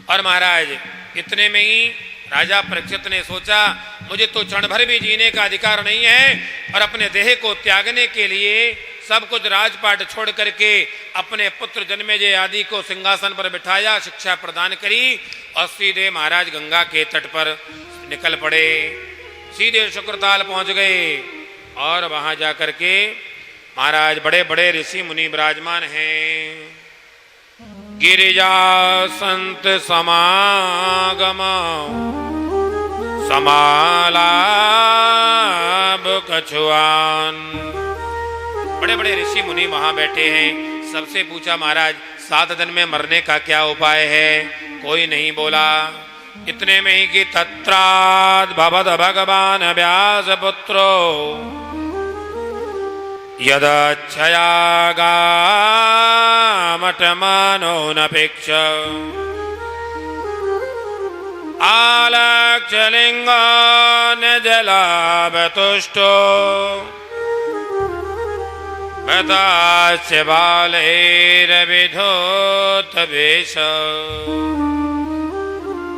और महाराज इतने में ही राजा परीक्षित ने सोचा मुझे तो क्षण भर भी जीने का अधिकार नहीं है, और अपने देह को त्यागने के लिए सब कुछ राजपाट छोड़ करके अपने पुत्र जन्मेजय आदि को सिंहासन पर बिठाया, शिक्षा प्रदान करी और सीधे महाराज गंगा के तट पर निकल पड़े। सीधे शुक्रताल पहुंच गए और वहां जाकर के महाराज बड़े बड़े ऋषि मुनि विराजमान हैं। गिरिजा संत समागम समालाभ कछुआन। बड़े बड़े ऋषि मुनि वहां बैठे हैं। सबसे पूछा महाराज 7 दिन में मरने का क्या उपाय है? कोई नहीं बोला। इतने में ही कि तत्राद भवद भगवान व्यास पुत्रो यदच्छयागामटमानो नपेक्ष आलक्षलिंगो जलावतुष्टो बतास्य बालैरविधोत वेश।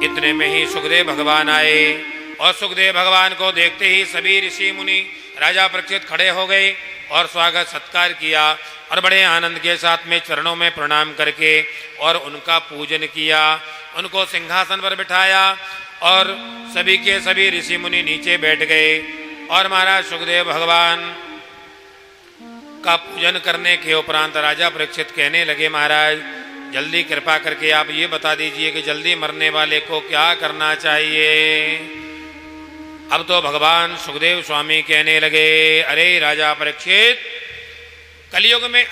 इतने में ही सुखदेव भगवान आए और सुखदेव भगवान को देखते ही सभी ऋषि मुनि राजा परीक्षित खड़े हो गए और स्वागत सत्कार किया और बड़े आनंद के साथ में चरणों में प्रणाम करके और उनका पूजन किया। उनको सिंहासन पर बिठाया और सभी के सभी ऋषि मुनि नीचे बैठ गए और महाराज सुखदेव भगवान का पूजन करने के उपरांत राजा परीक्षित कहने लगे, महाराज जल्दी कृपा करके आप ये बता दीजिए कि जल्दी मरने वाले को क्या करना चाहिए। अब तो भगवान सुखदेव स्वामी कहने लगे, अरे राजा परीक्षित, कलयुग में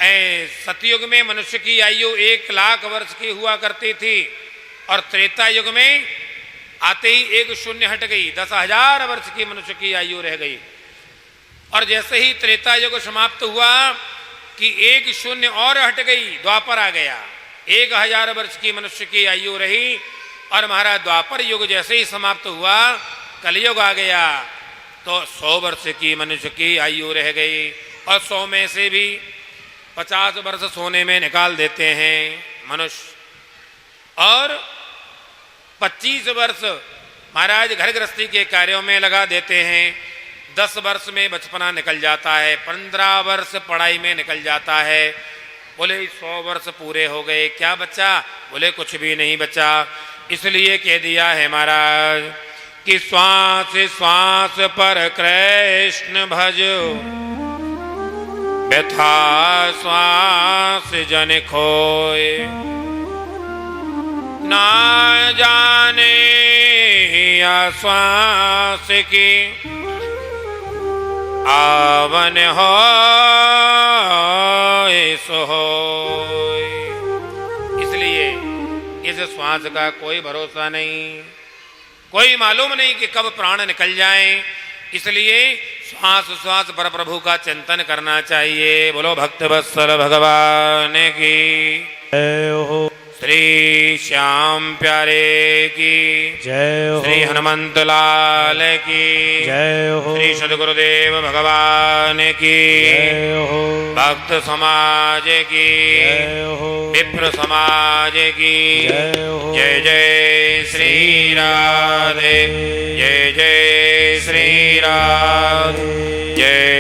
सतयुग में मनुष्य की आयु 1,00,000 वर्ष की हुआ करती थी और त्रेता युग में आते ही 1 शून्य हट गई, 10,000 वर्ष की मनुष्य की आयु रह गई। और जैसे ही त्रेता युग समाप्त हुआ कि 1 शून्य और हट गई, द्वापर आ गया, 1,000 वर्ष की मनुष्य की आयु रही। और महाराज द्वापर युग जैसे ही समाप्त हुआ, कलयुग आ गया तो 100 वर्ष की मनुष्य की आयु रह गई। और 100 में से भी 50 वर्ष सोने में निकाल देते हैं मनुष्य और 25 वर्ष महाराज घर गृहस्थी के कार्यों में लगा देते हैं। 10 वर्ष में बचपना निकल जाता है, 15 वर्ष पढ़ाई में निकल जाता है। बोले 100 वर्ष पूरे हो गए, क्या बचा? बोले कुछ भी नहीं बचा। इसलिए कह दिया है महाराज कि श्वास श्वास पर कृष्ण भज, व्यथा श्वास जन खोए, ना जाने श्वास की आवन हो सो। इसलिए इस श्वास का कोई भरोसा नहीं, कोई मालूम नहीं कि कब प्राण निकल जाएं। इसलिए श्वास श्वास पर प्रभु का चिंतन करना चाहिए। बोलो भक्त वत्सल भगवान की जय हो, श्री श्याम प्यारे की जय हो, श्री हनुमंत लाल की जय हो, श्री सद्गुरुदेव भगवान की जय हो, भक्त समाज की जय हो, विप्र समाज की जय हो। जय जय श्री राधे, जय जय श्री राधे, जय